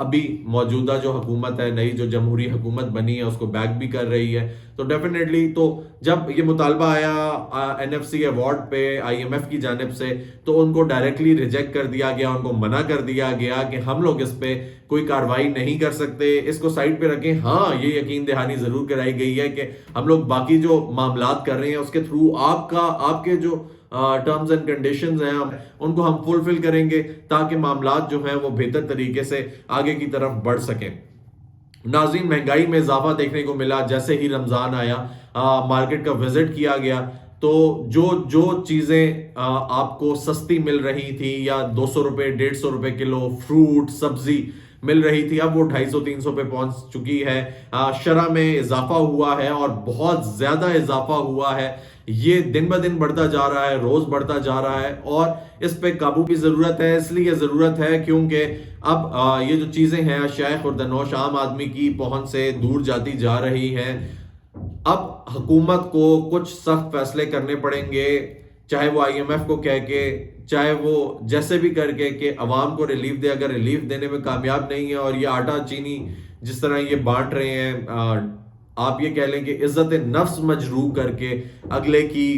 ابھی موجودہ جو حکومت ہے، نئی جو جمہوری حکومت بنی ہے، اس کو بیک بھی کر رہی ہے. تو ڈیفینیٹلی تو جب یہ مطالبہ آیا NFC ایوارڈ پہ IMF کی جانب سے، تو ان کو ڈائریکٹلی ریجیکٹ کر دیا گیا، ان کو منع کر دیا گیا کہ ہم لوگ اس پہ کوئی کارروائی نہیں کر سکتے، اس کو سائڈ پہ رکھیں. ہاں، یہ یقین دہانی ضرور کرائی گئی ہے کہ ہم لوگ باقی جو معاملات کر رہے ہیں اس کے تھرو آپ کے جو ٹرمز اینڈ کنڈیشنز ہیں ان کو ہم فلفل کریں گے، تاکہ معاملات جو ہیں وہ بہتر طریقے سے آگے کی طرف بڑھ سکیں. ناظرین، مہنگائی میں اضافہ دیکھنے کو ملا. جیسے ہی رمضان آیا، مارکیٹ کا وزٹ کیا گیا، تو جو چیزیں آپ کو سستی مل رہی تھی، یا 200 روپے 150 روپے کلو فروٹ سبزی مل رہی تھی، اب وہ 250-300 پہ پہنچ چکی ہے. شرح میں اضافہ ہوا ہے، اور بہت زیادہ اضافہ ہوا ہے. یہ دن بہ دن بڑھتا جا رہا ہے، روز بڑھتا جا رہا ہے، اور اس پہ قابو کی ضرورت ہے. اس لیے ضرورت ہے کیونکہ اب یہ جو چیزیں ہیں اشیاء خوردنوش عام آدمی کی پہنچ سے دور جاتی جا رہی ہیں. اب حکومت کو کچھ سخت فیصلے کرنے پڑیں گے، چاہے وہ IMF کو کہہ کے، چاہے وہ جیسے بھی کر کے، کہ عوام کو ریلیف دے. اگر ریلیف دینے میں کامیاب نہیں ہے، اور یہ آٹا چینی جس طرح یہ بانٹ رہے ہیں، آپ یہ کہہ لیں کہ عزت نفس مجروح کر کے، اگلے کی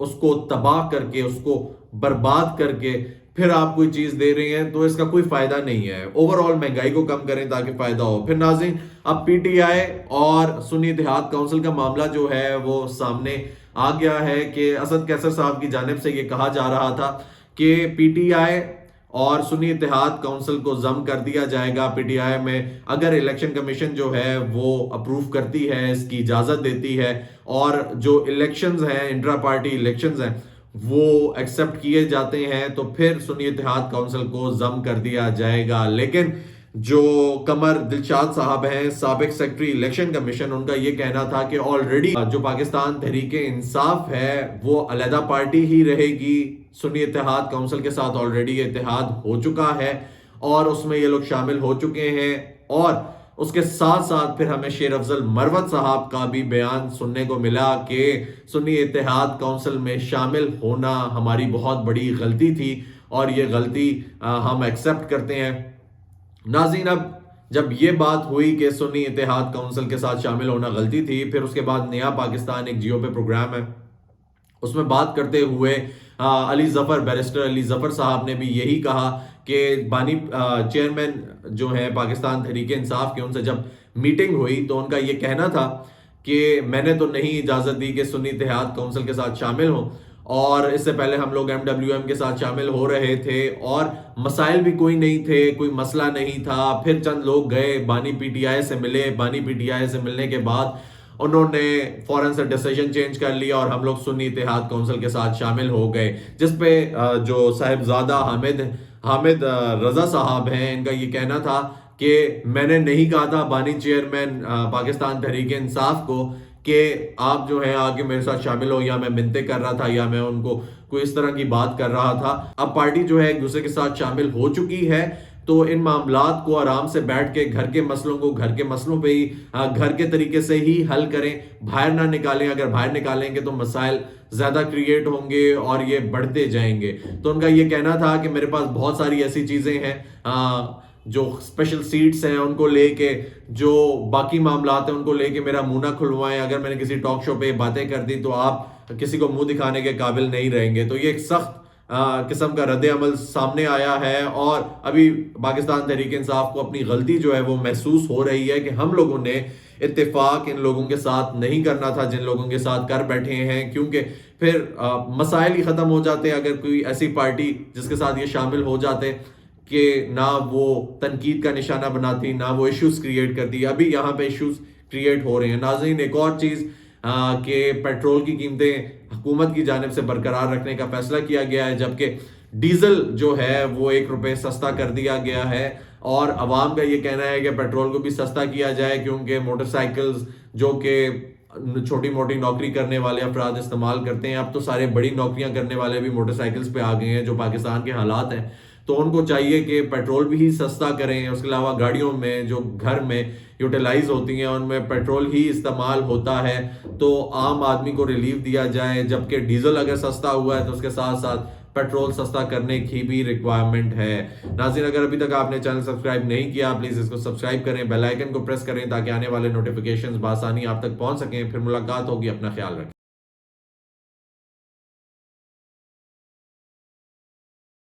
اس کو تباہ کر کے، اس کو برباد کر کے پھر آپ کوئی چیز دے رہے ہیں، تو اس کا کوئی فائدہ نہیں ہے. اوورآل مہنگائی کو کم کریں تاکہ فائدہ ہو. پھر ناظرین، اب PTI اور سنی اتحاد کونسل کا معاملہ جو ہے وہ سامنے آ گیا ہے کہ اسد قیصر صاحب کی جانب سے یہ کہا جا رہا تھا کہ PTI اور سنی اتحاد کونسل کو ضم کر دیا جائے گا. PTI میں اگر الیکشن کمیشن جو ہے وہ اپروو کرتی ہے، اس کی اجازت دیتی ہے، اور جو الیکشنز ہیں، انٹرا پارٹی الیکشنز ہیں، وہ ایکسپٹ کیے جاتے ہیں، تو پھر سنی اتحاد کونسل کو ضم کر دیا جائے گا. لیکن جو قمر دلشاد صاحب ہیں، سابق سیکرٹری الیکشن کمیشن، ان کا یہ کہنا تھا کہ آلریڈی جو پاکستان تحریک انصاف ہے وہ علیحدہ پارٹی ہی رہے گی. سنی اتحاد کونسل کے ساتھ آلریڈی اتحاد ہو چکا ہے، اور اس میں یہ لوگ شامل ہو چکے ہیں. اور اس کے ساتھ ساتھ پھر ہمیں شیر افضل مروت صاحب کا بھی بیان سننے کو ملا کہ سنی اتحاد کونسل میں شامل ہونا ہماری بہت بڑی غلطی تھی، اور یہ غلطی ہم ایکسپٹ کرتے ہیں. ناظرین، اب جب یہ بات ہوئی کہ سنی اتحاد کونسل کے ساتھ شامل ہونا غلطی تھی، پھر اس کے بعد نیا پاکستان ایک جیو پہ پروگرام ہے، اس میں بات کرتے ہوئے بیرسٹر علی ظفر صاحب نے بھی یہی کہا کہ بانی چیئرمین جو ہیں پاکستان تحریک انصاف کے، ان سے جب میٹنگ ہوئی تو ان کا یہ کہنا تھا کہ میں نے تو نہیں اجازت دی کہ سنی اتحاد کونسل کے ساتھ شامل ہوں، اور اس سے پہلے ہم لوگ MWM کے ساتھ شامل ہو رہے تھے، اور مسائل بھی کوئی نہیں تھے، کوئی مسئلہ نہیں تھا. پھر چند لوگ گئے، بانی PTI سے ملے، بانی PTI سے ملنے کے بعد انہوں نے فوراً سے ڈیسیجن چینج کر لیا، اور ہم لوگ سنی اتحاد کونسل کے ساتھ شامل ہو گئے. جس پہ جو صاحبزادہ حامد رضا صاحب ہیں، ان کا یہ کہنا تھا کہ میں نے نہیں کہا تھا بانی چیئرمین پاکستان تحریک انصاف کو کہ آپ جو ہیں آگے میرے ساتھ شامل ہو، یا میں منتیں کر رہا تھا، یا میں ان کو کوئی اس طرح کی بات کر رہا تھا. اب پارٹی جو ہے ایک دوسرے کے ساتھ شامل ہو چکی ہے، تو ان معاملات کو آرام سے بیٹھ کے گھر کے مسئلوں کو گھر کے مسئلوں پہ ہی گھر کے طریقے سے ہی حل کریں، باہر نہ نکالیں. اگر باہر نکالیں گے تو مسائل زیادہ کریٹ ہوں گے اور یہ بڑھتے جائیں گے. تو ان کا یہ کہنا تھا کہ میرے پاس بہت ساری ایسی چیزیں ہیں، جو اسپیشل سیٹس ہیں ان کو لے کے، جو باقی معاملات ہیں ان کو لے کے میرا منہ نہ کھلوائیں. اگر میں نے کسی ٹاک شو پہ باتیں کر دی تو آپ کسی کو منہ دکھانے کے قابل نہیں رہیں گے. تو یہ ایک سخت قسم کا رد عمل سامنے آیا ہے، اور ابھی پاکستان تحریک انصاف کو اپنی غلطی جو ہے وہ محسوس ہو رہی ہے کہ ہم لوگوں نے اتفاق ان لوگوں کے ساتھ نہیں کرنا تھا جن لوگوں کے ساتھ کر بیٹھے ہیں، کیونکہ پھر مسائل ہی ختم ہو جاتے اگر کوئی ایسی پارٹی جس کے ساتھ یہ شامل ہو جاتے کہ نہ وہ تنقید کا نشانہ بناتی، نہ وہ ایشوز کریٹ کرتی. ابھی یہاں پہ ایشوز کریٹ ہو رہے ہیں. ناظرین، ایک اور چیز کہ پیٹرول کی قیمتیں حکومت کی جانب سے برقرار رکھنے کا فیصلہ کیا گیا ہے، جبکہ ڈیزل جو ہے وہ 1 روپے سستا کر دیا گیا ہے. اور عوام کا یہ کہنا ہے کہ پیٹرول کو بھی سستا کیا جائے، کیونکہ موٹر سائیکلز جو کہ چھوٹی موٹی نوکری کرنے والے افراد استعمال کرتے ہیں، اب تو سارے بڑی نوکریاں کرنے والے بھی موٹر سائیکلز پہ آ گئے ہیں. جو پاکستان کے حالات ہیں تو ان کو چاہیے کہ پیٹرول بھی ہی سستا کریں. اس کے علاوہ گاڑیوں میں جو گھر میں یوٹیلائز ہوتی ہیں ان میں پیٹرول ہی استعمال ہوتا ہے، تو عام آدمی کو ریلیف دیا جائے. جبکہ ڈیزل اگر سستا ہوا ہے تو اس کے ساتھ ساتھ پیٹرول سستا کرنے کی بھی ریکوائرمنٹ ہے۔ ناظرین اگر ابھی تک آپ نے چینل سبسکرائب نہیں کیا پلیز اس کو سبسکرائب کریں، بیل آئیکن کو پریس کریں تاکہ آنے والے نوٹیفیکیشنز بآسانی آپ تک پہنچ سکیں۔ پھر ملاقات ہوگی، اپنا خیال رکھیں۔